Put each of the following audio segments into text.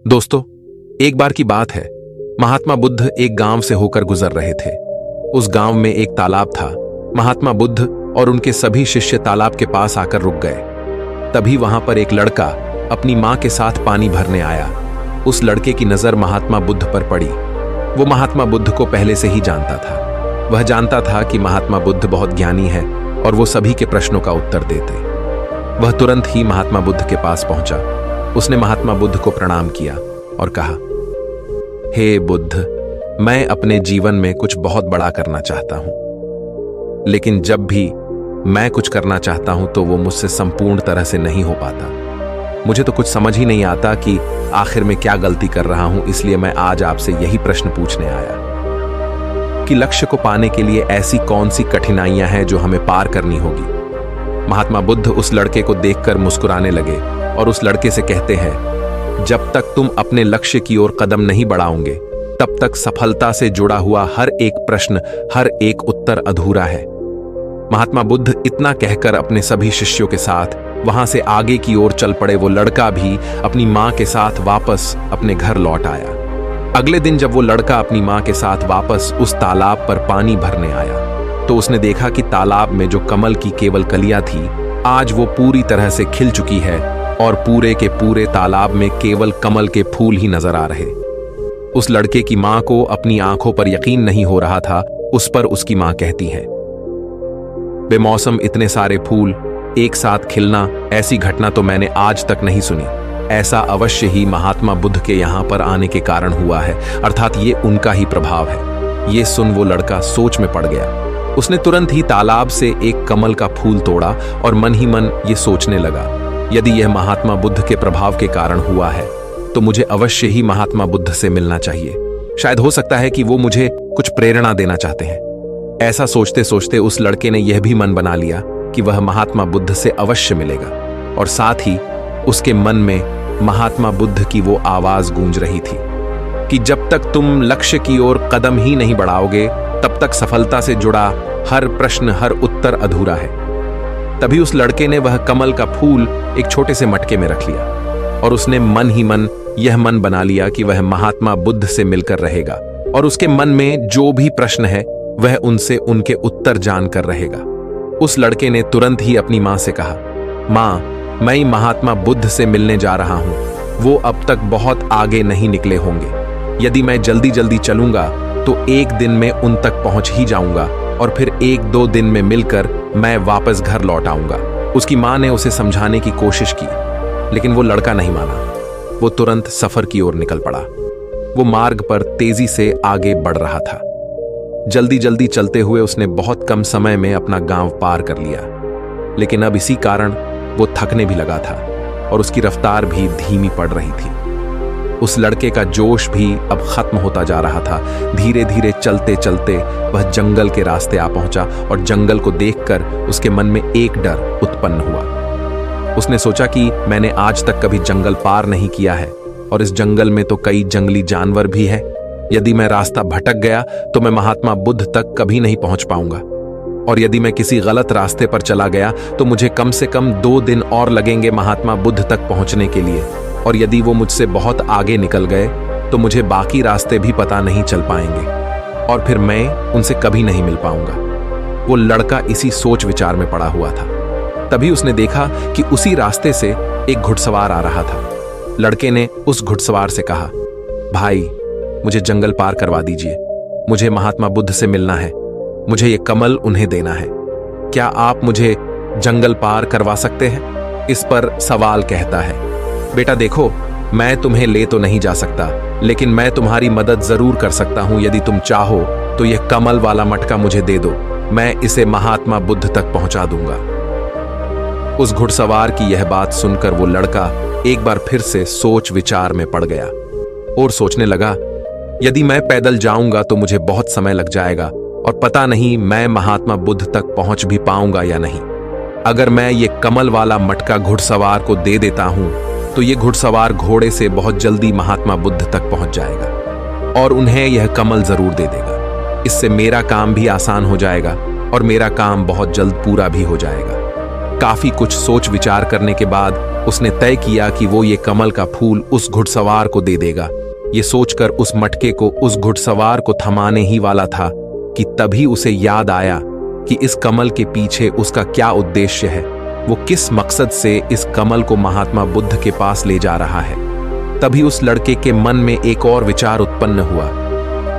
दोस्तों, एक बार की बात है। महात्मा बुद्ध एक गांव से होकर गुजर रहे थे। उस गांव में एक तालाब था। महात्मा बुद्ध और उनके सभी शिष्य तालाब के पास आकर रुक गए। तभी वहां पर एक लड़का अपनी मां के साथ पानी भरने आया। उस लड़के की नजर महात्मा बुद्ध पर पड़ी। वो महात्मा बुद्ध को पहले से ही जानता था। वह जानता था कि महात्मा बुद्ध बहुत ज्ञानी है और वो सभी के प्रश्नों का उत्तर देते। वह तुरंत ही महात्मा बुद्ध के पास पहुंचा। उसने महात्मा बुद्ध को प्रणाम किया और कहा, हे बुद्ध, मैं अपने जीवन में कुछ बहुत बड़ा करना चाहता हूं, लेकिन जब भी मैं कुछ करना चाहता हूं तो वो मुझसे संपूर्ण तरह से नहीं हो पाता। मुझे तो कुछ समझ ही नहीं आता कि आखिर में क्या गलती कर रहा हूं। इसलिए मैं आज आपसे यही प्रश्न पूछने आया कि लक्ष्य को पाने के लिए ऐसी कौन सी कठिनाइयां हैं जो हमें पार करनी होगी। महात्मा बुद्ध उस लड़के को देखकर मुस्कुराने लगे और उस लड़के से कहते हैं, जब तक तुम अपने लक्ष्य की ओर कदम नहीं बढ़ाओगे तब तक सफलता से जुड़ा हुआ हर एक प्रश्न, हर एक उत्तर अधूरा है। महात्मा बुद्ध इतना कहकर अपने सभी शिष्यों के साथ वहां से आगे की ओर चल पड़े। वो लड़का भी अपनी मां के साथ वापस अपने घर लौट आया। अगले दिन जब वो लड़का अपनी मां के साथ वापस उस तालाब पर पानी भरने आया तो उसने देखा कि तालाब में जो कमल की केवल कलियां थी, आज वो पूरी तरह से खिल चुकी है और पूरे के पूरे तालाब में केवल कमल के फूल ही नजर आ रहे। उस लड़के की मां को अपनी आंखों पर यकीन नहीं हो रहा था। उस पर उसकी मां कहती है, बेमौसम इतने सारे फूल एक साथ खिलना, ऐसी घटना तो मैंने आज तक नहीं सुनी। ऐसा अवश्य ही महात्मा बुद्ध के यहां पर आने के कारण हुआ है, अर्थात ये उनका ही प्रभाव है। ये सुन वो लड़का सोच में पड़ गया। उसने तुरंत ही तालाब से एक कमल का फूल तोड़ा और मन ही मन ये सोचने लगा, यदि यह महात्मा बुद्ध के प्रभाव के कारण हुआ है तो मुझे अवश्य ही महात्मा बुद्ध से मिलना चाहिए। शायद हो सकता है कि वो मुझे कुछ प्रेरणा देना चाहते हैं। ऐसा सोचते सोचते उस लड़के ने यह भी मन बना लिया कि वह महात्मा बुद्ध से अवश्य मिलेगा। और साथ ही उसके मन में महात्मा बुद्ध की वो आवाज गूंज रही थी कि जब तक तुम लक्ष्य की ओर कदम ही नहीं बढ़ाओगे तब तक सफलता से जुड़ा हर प्रश्न, हर उत्तर अधूरा है। तभी उस लड़के ने वह कमल का फूल एक छोटे से मटके में रख लिया और उसने मन ही मन यह मन बना लिया कि वह महात्मा बुद्ध से मिलकर रहेगा और उसके मन में जो भी प्रश्न है वह उनसे उनके उत्तर जानकर रहेगा। उस लड़के ने तुरंत ही अपनी मां से कहा, मां, मैं महात्मा बुद्ध से मिलने जा रहा हूं। वो अब तक बहुत आगे नहीं निकले होंगे। यदि मैं जल्दी जल्दी चलूंगा तो एक दिन में उन तक पहुंच ही जाऊंगा और फिर एक दो दिन में मिलकर मैं वापस घर लौट आऊंगा। उसकी मां ने उसे समझाने की कोशिश की, लेकिन वो लड़का नहीं माना। वो तुरंत सफर की ओर निकल पड़ा। वो मार्ग पर तेजी से आगे बढ़ रहा था। जल्दी जल्दी चलते हुए उसने बहुत कम समय में अपना गांव पार कर लिया, लेकिन अब इसी कारण वो थकने भी लगा था और उसकी रफ्तार भी धीमी पड़ रही थी। उस लड़के का जोश भी अब खत्म होता जा रहा था। धीरे धीरे चलते चलते वह जंगल के रास्ते आ पहुंचा और जंगल को देखकर उसके मन में एक डर उत्पन्न हुआ। उसने सोचा कि मैंने आज तक कभी जंगल पार नहीं किया है और इस जंगल में तो कई जंगली जानवर भी हैं। यदि मैं रास्ता भटक गया तो मैं महात्मा बुद्ध तक कभी नहीं पहुंच पाऊंगा, और यदि मैं किसी गलत रास्ते पर चला गया तो मुझे कम से कम 2 दिन और लगेंगे महात्मा बुद्ध तक पहुंचने के लिए, और यदि वो मुझसे बहुत आगे निकल गए तो मुझे बाकी रास्ते भी पता नहीं चल पाएंगे और फिर मैं उनसे कभी नहीं मिल पाऊंगा। वो लड़का इसी सोच विचार में पड़ा हुआ था। तभी उसने देखा कि उसी रास्ते से एक घुड़सवार आ रहा था। लड़के ने उस घुड़सवार से कहा, भाई, मुझे जंगल पार करवा दीजिए। मुझे महात्मा बुद्ध से मिलना है। मुझे ये कमल उन्हें देना है। क्या आप मुझे जंगल पार करवा सकते हैं? इस पर सवाल कहता है, बेटा देखो, मैं तुम्हें ले तो नहीं जा सकता, लेकिन मैं तुम्हारी मदद जरूर कर सकता हूं। यदि तुम चाहो तो यह कमल वाला मटका मुझे दे दो, मैं इसे महात्मा बुद्ध तक पहुंचा दूंगा। उस घुड़सवार की यह बात सुनकर वो लड़का एक बार फिर से सोच विचार में पड़ गया और सोचने लगा, यदि मैं पैदल जाऊंगा तो मुझे बहुत समय लग जाएगा और पता नहीं मैं महात्मा बुद्ध तक पहुंच भी पाऊंगा या नहीं। अगर मैं ये कमल वाला मटका घुड़सवार को दे देता हूं तो ये घुड़सवार घोड़े से बहुत जल्दी महात्मा बुद्ध तक पहुंच जाएगा और उन्हें यह कमल जरूर दे देगा। इससे मेरा काम भी आसान हो जाएगा और मेरा काम बहुत जल्द पूरा भी हो जाएगा। काफी कुछ सोच विचार करने के बाद उसने तय किया कि वो ये कमल का फूल उस घुड़सवार को दे देगा। ये सोचकर उस मटके को उस घुड़सवार को थमाने ही वाला था कि तभी उसे याद आया कि इस कमल के पीछे उसका क्या उद्देश्य है, वो किस मकसद से इस कमल को महात्मा बुद्ध के पास ले जा रहा है। तभी उस लड़के के मन में एक और विचार उत्पन्न हुआ,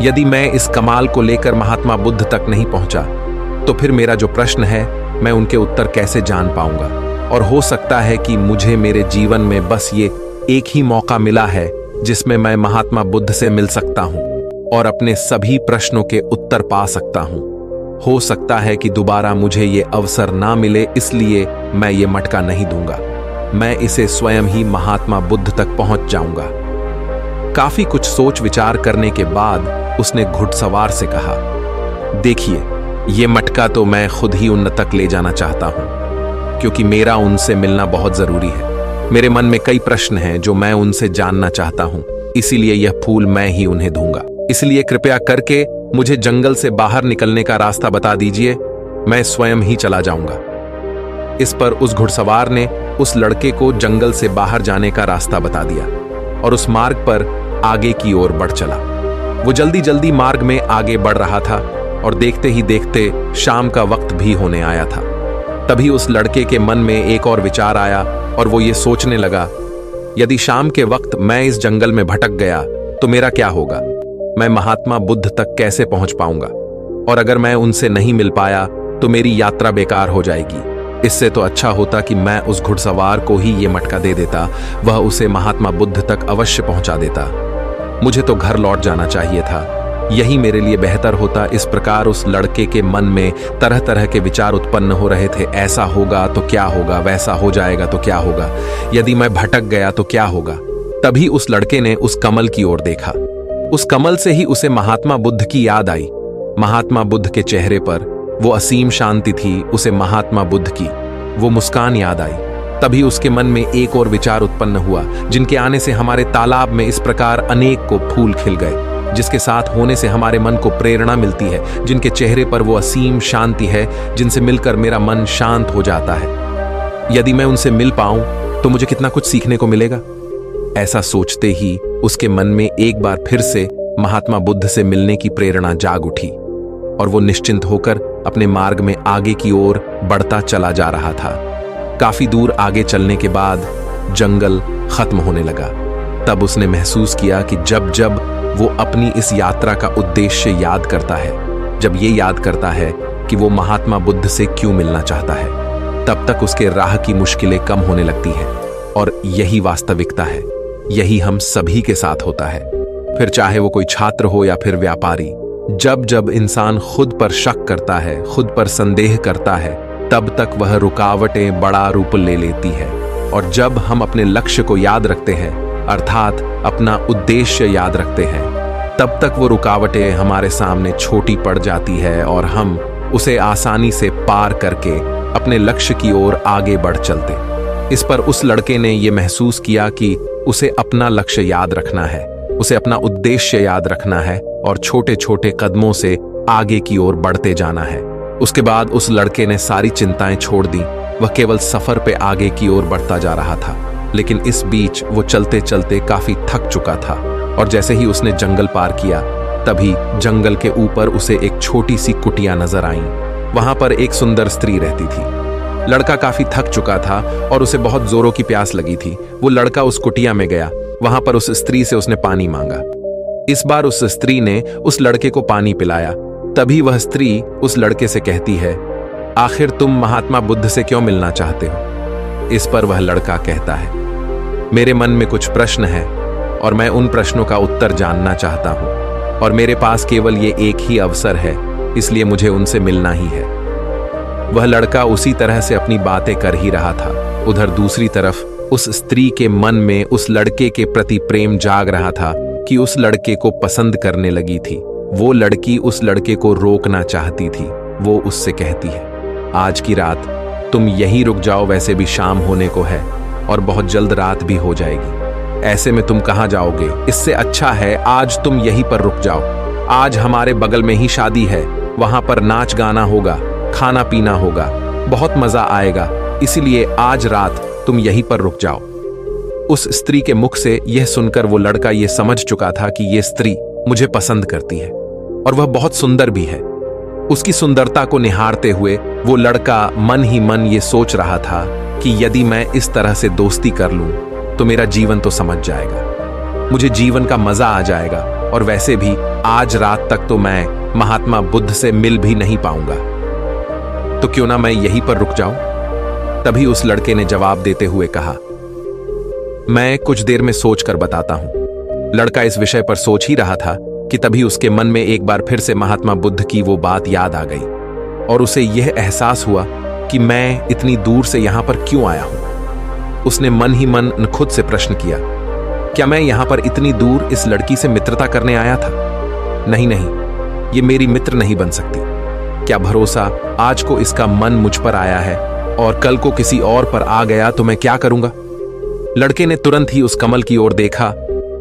यदि मैं इस कमाल को लेकर महात्मा बुद्ध तक नहीं पहुंचा तो फिर मेरा जो प्रश्न है मैं उनके उत्तर कैसे जान पाऊंगा। और हो सकता है कि मुझे मेरे जीवन में बस ये एक ही मौका मिला है जिसमें मैं महात्मा बुद्ध से मिल सकता हूं और अपने सभी प्रश्नों के उत्तर पा सकता हूं। हो सकता है कि दोबारा मुझे ये अवसर ना मिले, इसलिए मैं ये मटका नहीं दूंगा। मैं इसे स्वयं ही महात्मा बुद्ध तक पहुंच जाऊंगा। काफी कुछ सोच विचार करने के बाद उसने घुड़सवार से कहा, देखिए, ये मटका तो मैं खुद ही उन तक ले जाना चाहता हूं, क्योंकि मेरा उनसे मिलना बहुत जरूरी है। मेरे मन में कई प्रश्न हैं जो मैं उनसे जानना चाहता हूं, इसीलिए यह फूल मैं ही उन्हें दूंगा। इसलिए कृपया करके मुझे जंगल से बाहर निकलने का रास्ता बता दीजिए, मैं स्वयं ही चला जाऊंगा। इस पर उस घुड़सवार ने उस लड़के को जंगल से बाहर जाने का रास्ता बता दिया और उस मार्ग पर आगे की ओर बढ़ चला। वो जल्दी जल्दी मार्ग में आगे बढ़ रहा था और देखते ही देखते शाम का वक्त भी होने आया था। तभी उस लड़के के मन में एक और विचार आया और वो ये सोचने लगा, यदि शाम के वक्त मैं इस जंगल में भटक गया तो मेरा क्या होगा? मैं महात्मा बुद्ध तक कैसे पहुंच पाऊंगा? और अगर मैं उनसे नहीं मिल पाया तो मेरी यात्रा बेकार हो जाएगी। इससे तो अच्छा होता कि मैं उस घुड़सवार को ही ये मटका दे देता, वह उसे महात्मा बुद्ध तक अवश्य पहुंचा देता। मुझे तो घर लौट जाना चाहिए था, यही मेरे लिए बेहतर होता। इस प्रकार उस लड़के के मन में तरह तरह के विचार उत्पन्न हो रहे थे। ऐसा होगा तो क्या होगा, वैसा हो जाएगा तो क्या होगा, यदि मैं भटक गया तो क्या होगा। तभी उस लड़के ने उस कमल की ओर देखा। उस कमल से ही उसे महात्मा बुद्ध की याद आई। महात्मा बुद्ध के चेहरे पर वो असीम शांति थी, उसे महात्मा बुद्ध की वो मुस्कान याद आई। तभी उसके मन में एक और विचार उत्पन्न हुआ, जिनके आने से हमारे तालाब में इस प्रकार अनेक को फूल खिल गए, जिसके साथ होने से हमारे मन को प्रेरणा मिलती है, जिनके चेहरे पर वो असीम शांति है, जिनसे मिलकर मेरा मन शांत हो जाता है। यदि मैं उनसे मिल पाऊं तो मुझे कितना कुछ सीखने को मिलेगा। ऐसा सोचते ही उसके मन में एक बार फिर से महात्मा बुद्ध से मिलने की प्रेरणा जाग उठी और वो निश्चिंत होकर अपने मार्ग में आगे की ओर बढ़ता चला जा रहा था। काफी दूर आगे चलने के बाद जंगल खत्म होने लगा। तब उसने महसूस किया कि जब जब वो अपनी इस यात्रा का उद्देश्य याद करता है, जब ये याद करता है कि वो महात्मा बुद्ध से क्यों मिलना चाहता है, तब तक उसके राह की मुश्किलें कम होने लगती हैं। और यही वास्तविकता है, यही हम सभी के साथ होता है, फिर चाहे वो कोई छात्र हो या फिर व्यापारी। जब जब इंसान खुद पर शक करता है, खुद पर संदेह करता है, तब तक वह रुकावटें बड़ा रूप ले लेती है। और जब हम अपने लक्ष्य को याद रखते हैं, अर्थात अपना उद्देश्य याद रखते हैं, तब तक वो रुकावटें हमारे सामने छोटी पड़ जाती है और हम उसे आसानी से पार करके अपने लक्ष्य की ओर आगे बढ़ चलते। इस पर उस लड़के ने यह महसूस किया कि उसे अपना लक्ष्य याद रखना है, उसे अपना उद्देश्य याद रखना है और छोटे छोटे कदमों से आगे की ओर बढ़ते जाना है। उसके बाद उस लड़के ने सारी चिंताएं छोड़ दी, वह केवल सफर पे आगे की ओर बढ़ता जा रहा था। लेकिन इस बीच वो चलते चलते काफी थक चुका था और जैसे ही उसने जंगल पार किया, तभी जंगल के ऊपर उसे एक छोटी सी कुटिया नजर आई। वहां पर एक सुंदर स्त्री रहती थी। लड़का काफी थक चुका था और उसे बहुत जोरों की प्यास लगी थी। वो लड़का उस कुटिया में गया, वहां पर उस स्त्री से उसने पानी मांगा। इस बार उस स्त्री ने उस लड़के को पानी पिलाया। तभी वह स्त्री उस लड़के से कहती है, आखिर तुम महात्मा बुद्ध से क्यों मिलना चाहते हो? इस पर वह लड़का कहता है, मेरे मन में कुछ प्रश्न हैं और मैं उन प्रश्नों का उत्तर जानना चाहता हूं और मेरे पास केवल ये एक ही अवसर है, इसलिए मुझे उनसे मिलना ही है। वह लड़का उसी तरह से अपनी बातें कर ही रहा था। उधर दूसरी तरफ उस स्त्री के मन में उस लड़के के प्रति प्रेम जाग रहा था कि उस लड़के को पसंद करने लगी थी। वो लड़की उस लड़के को रोकना चाहती थी। वो उससे कहती है, आज की रात तुम यहीं रुक जाओ, वैसे भी शाम होने को है और बहुत जल्द रात भी हो जाएगी। ऐसे में तुम कहाँ जाओगे? इससे अच्छा है आज तुम यहीं पर रुक जाओ। आज हमारे बगल में ही शादी है, वहां पर नाच गाना होगा, खाना पीना होगा, बहुत मजा आएगा। इसीलिए आज रात तुम यहीं पर रुक जाओ। उस स्त्री के मुख से यह सुनकर वो लड़का यह समझ चुका था कि यह स्त्री मुझे पसंद करती है और वह बहुत सुंदर भी है। उसकी सुंदरता को निहारते हुए वो लड़का मन ही मन ये सोच रहा था कि यदि मैं इस तरह से दोस्ती कर लूं तो मेरा जीवन तो समझ जाएगा, मुझे जीवन का मजा आ जाएगा, और वैसे भी आज रात तक तो मैं महात्मा बुद्ध से मिल भी नहीं पाऊंगा, तो क्यों ना मैं यहीं पर रुक जाऊं। तभी उस लड़के ने जवाब देते हुए कहा, मैं कुछ देर में सोच कर बताता हूं। लड़का इस विषय पर सोच ही रहा था कि तभी उसके मन में एक बार फिर से महात्मा बुद्ध की वो बात याद आ गई और उसे यह एहसास हुआ कि मैं इतनी दूर से यहां पर क्यों आया हूं। उसने मन ही मन खुद से प्रश्न किया, क्या मैं यहां पर इतनी दूर इस लड़की से मित्रता करने आया था? नहीं नहीं, ये मेरी मित्र नहीं बन सकती। क्या भरोसा आज को इसका मन मुझ पर आया है और कल को किसी और पर आ गया तो मैं क्या करूंगा। लड़के ने तुरंत ही उस कमल की ओर देखा,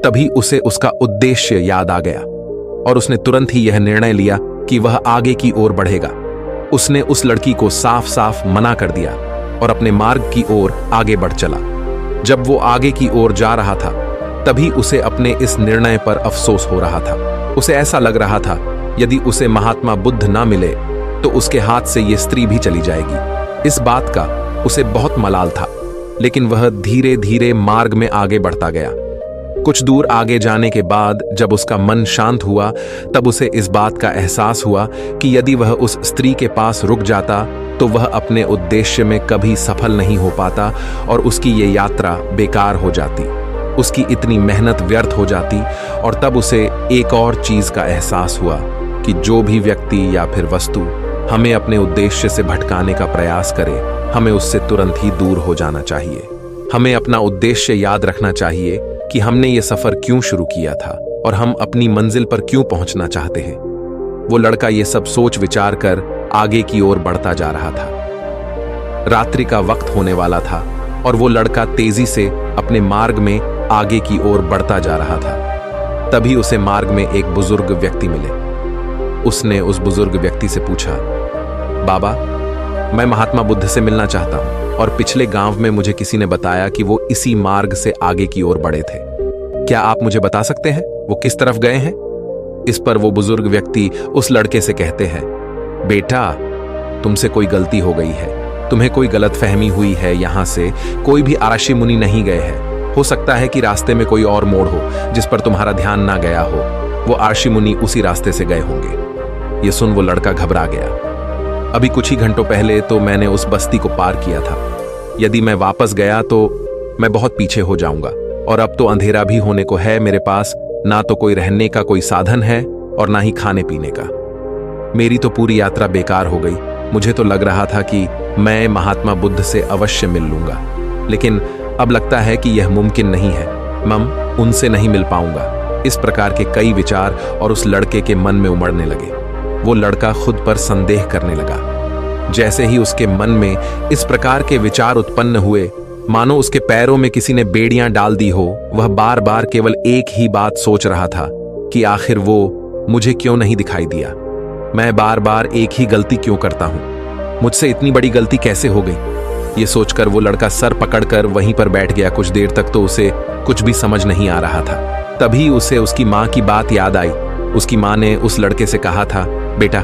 तभी उसे उसका उद्देश्य याद आ गया और उसने तुरंत ही यह निर्णय लिया कि वह आगे की ओर बढ़ेगा। उसने उस लड़की को साफ साफ मना कर दिया और अपने मार्ग की ओर आगे बढ़ चला। जब वो आगे की ओर जा रहा था तभी उसे अपने इस निर्णय पर अफसोस हो रहा था। उसे ऐसा लग रहा था यदि उसे महात्मा बुद्ध ना मिले तो उसके हाथ से ये स्त्री भी चली जाएगी। इस बात का उसे बहुत मलाल था, लेकिन वह धीरे धीरे मार्ग में आगे बढ़ता गया। कुछ दूर आगे जाने के बाद जब उसका मन शांत हुआ तब उसे इस बात का एहसास हुआ कि यदि वह उस स्त्री के पास रुक जाता तो वह अपने उद्देश्य में कभी सफल नहीं हो पाता और उसकी ये यात्रा बेकार हो जाती, उसकी इतनी मेहनत व्यर्थ हो जाती। और तब उसे एक और चीज का एहसास हुआ कि जो भी व्यक्ति या फिर वस्तु हमें अपने उद्देश्य से भटकाने का प्रयास करे, हमें उससे तुरंत ही दूर हो जाना चाहिए। हमें अपना उद्देश्य याद रखना चाहिए कि हमने ये सफर क्यों शुरू किया था और हम अपनी मंजिल पर क्यों पहुंचना चाहते हैं। वो लड़का ये सब सोच विचार कर आगे की ओर बढ़ता जा रहा था। रात्रि का वक्त होने वाला था और वो लड़का तेजी से अपने मार्ग में आगे की ओर बढ़ता जा रहा था। तभी उसे मार्ग में एक बुजुर्ग व्यक्ति मिले। उसने उस बुजुर्ग व्यक्ति से पूछा, बाबा, मैं महात्मा बुद्ध से मिलना चाहता हूं और पिछले गांव में मुझे किसी ने बताया कि वो इसी मार्ग से आगे की ओर बढ़े थे। क्या आप मुझे बता सकते हैं वो किस तरफ गए हैं? इस पर वो बुजुर्ग व्यक्ति उस लड़के से कहते हैं, बेटा, तुमसे कोई गलती हो गई है, तुम्हें कोई गलतफहमी हुई है। यहां से कोई भी आरषि मुनि नहीं गए हैं। हो सकता है कि रास्ते में कोई और मोड़ हो जिस पर तुम्हारा ध्यान ना गया हो। वो आरषि मुनि उसी रास्ते से गए होंगे। ये सुन वो लड़का घबरा गया। अभी कुछ ही घंटों पहले तो मैंने उस बस्ती को पार किया था। यदि मैं वापस गया तो मैं बहुत पीछे हो जाऊंगा और अब तो अंधेरा भी होने को है। मेरे पास ना तो कोई रहने का कोई साधन है और ना ही खाने पीने का। मेरी तो पूरी यात्रा बेकार हो गई। मुझे तो लग रहा था कि मैं महात्मा बुद्ध से अवश्य मिल लूंगा, लेकिन अब लगता है कि यह मुमकिन नहीं है। मैं उनसे नहीं मिल पाऊंगा। इस प्रकार के कई विचार और उस लड़के के मन में उमड़ने लगे। वो लड़का खुद पर संदेह करने लगा। जैसे ही उसके मन में इस प्रकार के विचार उत्पन्न हुए, मानो उसके पैरों में किसी ने बेड़ियां डाल दी हो। वह बार बार केवल एक ही बात सोच रहा था कि आखिर वो मुझे क्यों नहीं दिखाई दिया। मैं बार बार एक ही गलती क्यों करता हूं? मुझसे इतनी बड़ी गलती कैसे हो गई? ये सोचकर वो लड़का सर पकड़कर वहीं पर बैठ गया। कुछ देर तक तो उसे कुछ भी समझ नहीं आ रहा था। तभी उसे उसकी माँ की बात याद आई। उसकी माँ ने उस लड़के से कहा था, बेटा,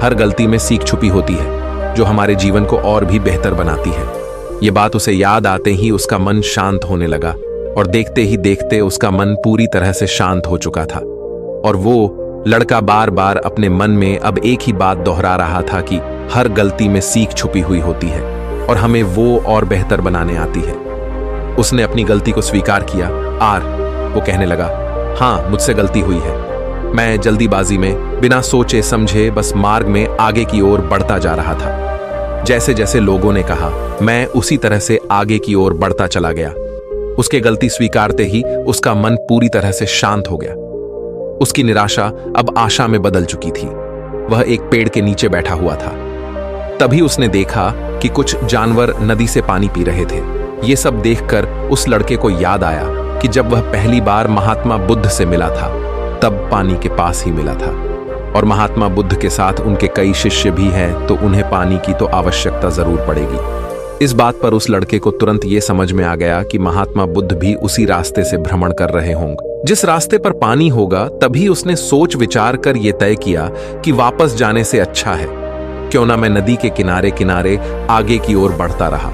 हर गलती में सीख छुपी होती है जो हमारे जीवन को और भी बेहतर बनाती है। ये बात उसे याद आते ही उसका मन शांत होने लगा और देखते ही देखते उसका मन पूरी तरह से शांत हो चुका था। और वो लड़का बार बार अपने मन में अब एक ही बात दोहरा रहा था कि हर गलती में सीख छुपी हुई होती है और हमें वो और बेहतर बनाने आती है। उसने अपनी गलती को स्वीकार किया। वो कहने लगा, हाँ, मुझसे गलती हुई है। मैं जल्दीबाजी में बिना सोचे समझे बस मार्ग में आगे की ओर बढ़ता जा रहा था। जैसे जैसे लोगों ने कहा, मैं उसी तरह से आगे की ओर बढ़ता चला गया। उसके गलती स्वीकारते ही उसका मन पूरी तरह से शांत हो गया। उसकी निराशा अब आशा में बदल चुकी थी। वह एक पेड़ के नीचे बैठा हुआ था। तभी उसने देखा कि कुछ जानवर नदी से पानी पी रहे थे। ये सब देखकर उस लड़के को याद आया कि जब वह पहली बार महात्मा बुद्ध से मिला था तब पानी के पास ही मिला था, और महात्मा बुद्ध के साथ उनके कई शिष्य भी हैं, तो उन्हें पानी की तो आवश्यकता जरूर पड़ेगी। इस बात पर उस लड़के को तुरंत ये समझ में आ गया कि महात्मा बुद्ध भी उसी रास्ते से भ्रमण कर रहे होंगे। जिस रास्ते पर पानी होगा तभी उसने सोच विचार कर यह तय किया कि वापस जाने से अच्छा है क्यों ना मैं नदी के किनारे किनारे आगे की ओर बढ़ता रहा।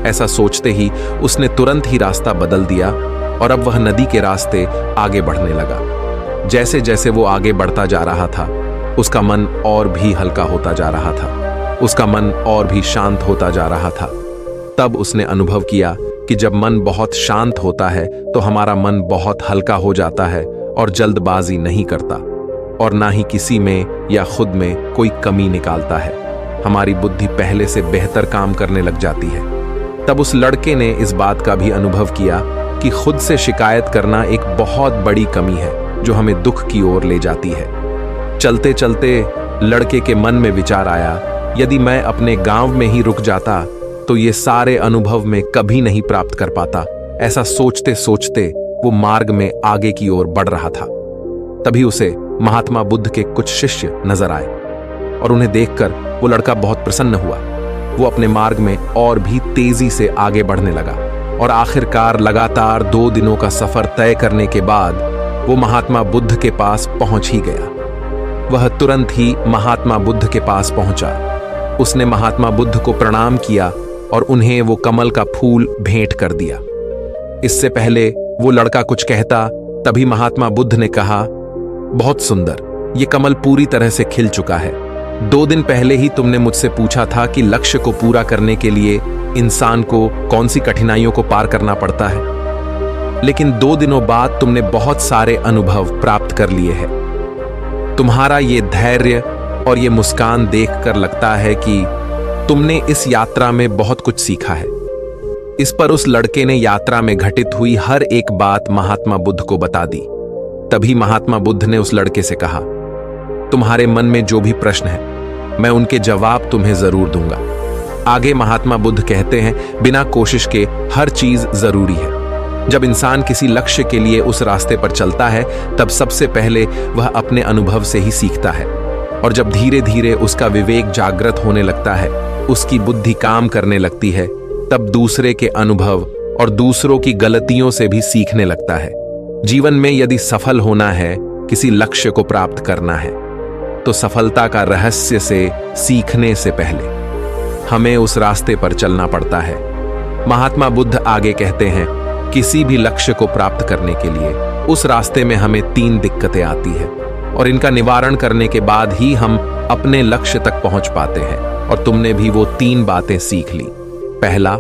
ऐसा सोचते ही उसने तुरंत ही रास्ता बदल दिया और अब वह नदी के रास्ते आगे बढ़ने लगा। जैसे जैसे वो आगे बढ़ता जा रहा था उसका मन और भी हल्का होता जा रहा था, उसका मन और भी शांत होता जा रहा था। तब उसने अनुभव किया कि जब मन बहुत शांत होता है तो हमारा मन बहुत हल्का हो जाता है और जल्दबाजी नहीं करता और ना ही किसी में या खुद में कोई कमी निकालता है। हमारी बुद्धि पहले से बेहतर काम करने लग जाती है। तब उस लड़के ने इस बात का भी अनुभव किया कि खुद से शिकायत करना एक बहुत बड़ी कमी है जो हमें दुख की ओर ले जाती है। चलते चलते लड़के के मन में विचार आया, यदि मैं अपने गांव में ही रुक जाता तो ये सारे अनुभव में कभी नहीं प्राप्त कर पाता। ऐसा सोचते सोचते वो मार्ग में आगे की ओर बढ़ रहा था। तभी उसे महात्मा बुद्ध के कुछ शिष्य नजर आए और उन्हें देखकर वो लड़का बहुत प्रसन्न हुआ। वो अपने मार्ग में और भी तेजी से आगे बढ़ने लगा और आखिरकार लगातार 2 दिनों का सफर तय करने के बाद वो महात्मा बुद्ध के पास पहुंच ही गया। वह तुरंत ही महात्मा बुद्ध के पास पहुंचा। उसने महात्मा बुद्ध को प्रणाम किया और उन्हें वो कमल का फूल भेंट कर दिया। इससे पहले वो लड़का कुछ कहता तभी महात्मा बुद्ध ने कहा, बहुत सुंदर, ये कमल पूरी तरह से खिल चुका है। 2 दिन पहले ही तुमने मुझसे पूछा था कि लक्ष्य को पूरा करने के लिए इंसान को कौन सी कठिनाइयों को पार करना पड़ता है, लेकिन 2 दिनों बाद तुमने बहुत सारे अनुभव प्राप्त कर लिए हैं। तुम्हारा ये धैर्य और ये मुस्कान देखकर लगता है कि तुमने इस यात्रा में बहुत कुछ सीखा है। इस पर उस लड़के ने यात्रा में घटित हुई हर एक बात महात्मा बुद्ध को बता दी। तभी महात्मा बुद्ध ने उस लड़के से कहा, तुम्हारे मन में जो भी प्रश्न है मैं उनके जवाब तुम्हें जरूर दूंगा। आगे महात्मा बुद्ध कहते हैं, बिना कोशिश के हर चीज जरूरी है। जब इंसान किसी लक्ष्य के लिए उस रास्ते पर चलता है तब सबसे पहले वह अपने अनुभव से ही सीखता है और जब धीरे धीरे उसका विवेक जागृत होने लगता है, उसकी बुद्धि काम करने लगती है, तब दूसरे के अनुभव और दूसरों की गलतियों से भी सीखने लगता है। जीवन में यदि सफल होना है, किसी लक्ष्य को प्राप्त करना है, तो सफलता का रहस्य से सीखने से पहले हमें उस रास्ते पर चलना पड़ता है। महात्मा बुद्ध आगे कहते हैं, किसी भी लक्ष्य को प्राप्त करने के लिए उस रास्ते में हमें 3 दिक्कतें आती है और इनका निवारण करने के बाद ही हम अपने लक्ष्य तक पहुंच पाते हैं। और तुमने भी वो 3 बातें सीख ली। पहला,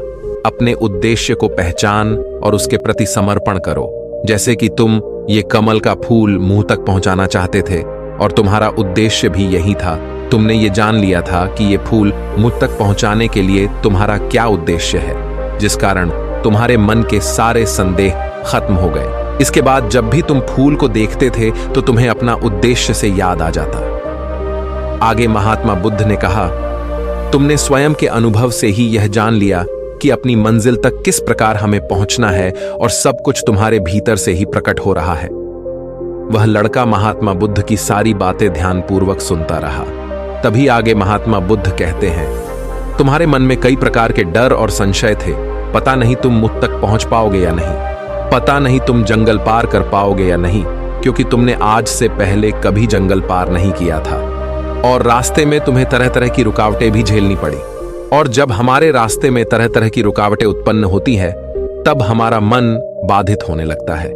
अपने उद्देश्य को पहचान और उसके प्रति समर्पण करो। जैसे कि तुम ये कमल का फूल मुंह तक पहुंचाना चाहते थे और तुम्हारा उद्देश्य भी यही था। तुमने ये जान लिया था कि ये फूल मुझ तक पहुंचाने के लिए तुम्हारा क्या उद्देश्य है, जिस कारण तुम्हारे मन के सारे संदेह खत्म हो गए। इसके बाद जब भी तुम फूल को देखते थे तो तुम्हें अपना उद्देश्य से याद आ जाता। आगे महात्मा बुद्ध ने कहा, तुमने स्वयं के अनुभव से ही यह जान लिया कि अपनी मंजिल तक किस प्रकार हमें पहुंचना है और सब कुछ तुम्हारे भीतर से ही प्रकट हो रहा है। वह लड़का महात्मा बुद्ध की सारी बातें ध्यानपूर्वक सुनता रहा। तभी आगे महात्मा बुद्ध कहते हैं, तुम्हारे मन में कई प्रकार के डर और संशय थे। पता नहीं तुम मुझ तक पहुंच पाओगे या नहीं, पता नहीं तुम जंगल पार कर पाओगे या नहीं, क्योंकि तुमने आज से पहले कभी जंगल पार नहीं किया था और रास्ते में तुम्हें तरह तरह की रुकावटें भी झेलनी पड़ी। और जब हमारे रास्ते में तरह तरह की रुकावटें उत्पन्न होती है तब हमारा मन बाधित होने लगता है,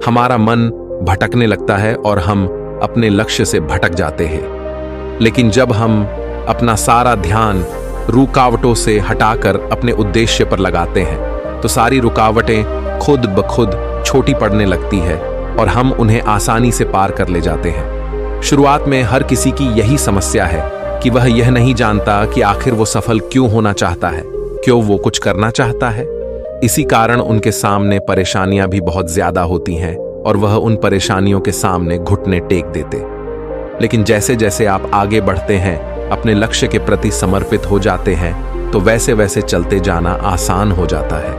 हमारा मन भटकने लगता है और हम अपने लक्ष्य से भटक जाते हैं। लेकिन जब हम अपना सारा ध्यान रुकावटों से हटाकर अपने उद्देश्य पर लगाते हैं तो सारी रुकावटें खुद ब खुद छोटी पड़ने लगती है और हम उन्हें आसानी से पार कर ले जाते हैं। शुरुआत में हर किसी की यही समस्या है कि वह यह नहीं जानता कि आखिर वो सफल क्यों होना चाहता है, क्यों वो कुछ करना चाहता है। इसी कारण उनके सामने परेशानियां भी बहुत ज्यादा होती हैं और वह उन परेशानियों के सामने घुटने टेक देते। लेकिन जैसे जैसे आप आगे बढ़ते हैं, अपने लक्ष्य के प्रति समर्पित हो जाते हैं, तो वैसे वैसे चलते जाना आसान हो जाता है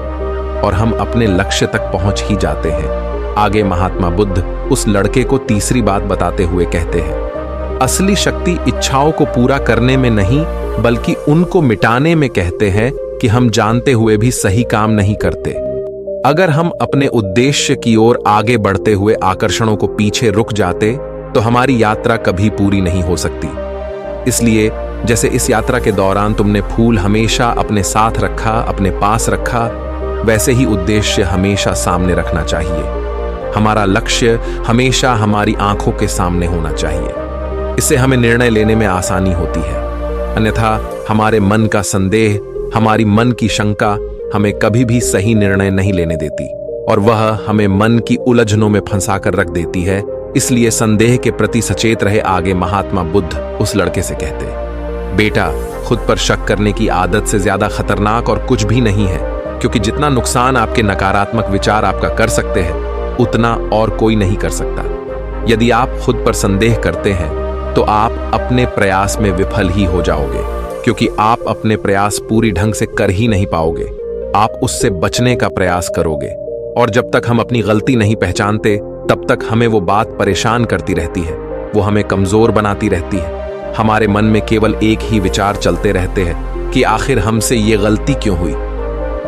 और हम अपने लक्ष्य तक पहुंच ही जाते हैं। आगे महात्मा बुद्ध उस लड़के को तीसरी बात बताते हुए कहते हैं, असली शक्ति इच्छाओं को पूरा करने में नहीं बल्कि उनको मिटाने में कहते हैं कि हम जानते हुए भी सही काम नहीं करते। अगर हम अपने उद्देश्य की ओर आगे बढ़ते हुए आकर्षणों को पीछे रुक जाते तो हमारी यात्रा कभी पूरी नहीं हो सकती। इसलिए जैसे इस यात्रा के दौरान तुमने फूल हमेशा अपने साथ रखा, अपने पास रखा, वैसे ही उद्देश्य हमेशा सामने रखना चाहिए। हमारा लक्ष्य हमेशा हमारी आंखों के सामने होना चाहिए। इससे हमें निर्णय लेने में आसानी होती है। अन्यथा हमारे मन का संदेह, हमारी मन की शंका हमें कभी भी सही निर्णय नहीं लेने देती और वह हमें मन की उलझनों में फंसाकर रख देती है। इसलिए संदेह के प्रति सचेत रहे। आगे महात्मा बुद्ध उस लड़के से कहते, बेटा, खुद पर शक करने की आदत से ज्यादा खतरनाक और कुछ भी नहीं है, क्योंकि जितना नुकसान आपके नकारात्मक विचार आपका कर सकते हैं उतना और कोई नहीं कर सकता। यदि आप खुद पर संदेह करते हैं तो आप अपने प्रयास में विफल ही हो जाओगे, क्योंकि आप अपने प्रयास पूरी ढंग से कर ही नहीं पाओगे। आप उससे बचने का प्रयास करोगे और जब तक हम अपनी गलती नहीं पहचानते तब तक हमें वो बात परेशान करती रहती है, वो हमें कमजोर बनाती रहती है। हमारे मन में केवल एक ही विचार चलते रहते हैं कि आखिर हमसे ये गलती क्यों हुई,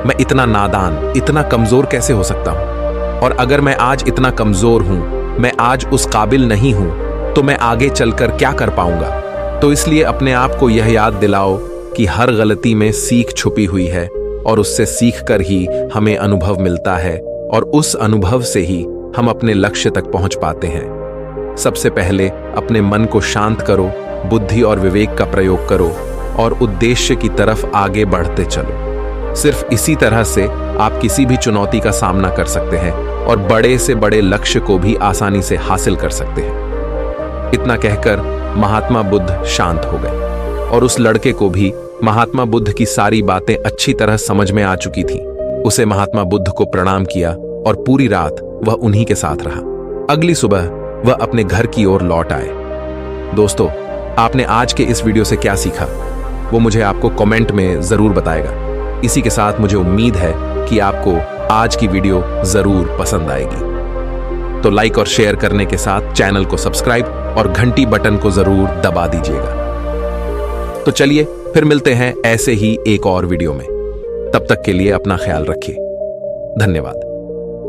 मैं इतना नादान, इतना कमजोर कैसे हो सकता हूं, और अगर मैं आज इतना कमजोर हूं, मैं आज उस काबिल नहीं हूं, तो मैं आगे चलकर क्या कर पाऊंगा। तो इसलिए अपने आप को यह याद दिलाओ कि हर गलती में सीख छुपी हुई है और उससे सीखकर ही हमें अनुभव मिलता है और उस अनुभव से ही हम अपने लक्ष्य तक पहुंच पाते हैं। सबसे पहले अपने मन को शांत करो, बुद्धि और विवेक का प्रयोग करो और उद्देश्य की तरफ आगे बढ़ते चलो। सिर्फ इसी तरह से आप किसी भी चुनौती का सामना कर सकते हैं और बड़े से बड़े लक्ष्य को भी आसानी से हासिल कर सकते हैं। इतना कहकर महात्मा बुद्ध शांत हो गए और उस लड़के को भी महात्मा बुद्ध की सारी बातें अच्छी तरह समझ में आ चुकी थी। उसे महात्मा बुद्ध को प्रणाम किया और पूरी रात वह उन्हीं के साथ रहा। अगली सुबह वह अपने घर की ओर लौट आए। दोस्तों, आपने आज के इस वीडियो से क्या सीखा वो मुझे आपको कमेंट में जरूर बताएगा। इसी के साथ मुझे उम्मीद है कि आपको आज की वीडियो जरूर पसंद आएगी। तो लाइक और शेयर करने के साथ चैनल को सब्सक्राइब और घंटी बटन को जरूर दबा दीजिएगा। तो चलिए फिर मिलते हैं ऐसे ही एक और वीडियो में। तब तक के लिए अपना ख्याल रखिए। धन्यवाद।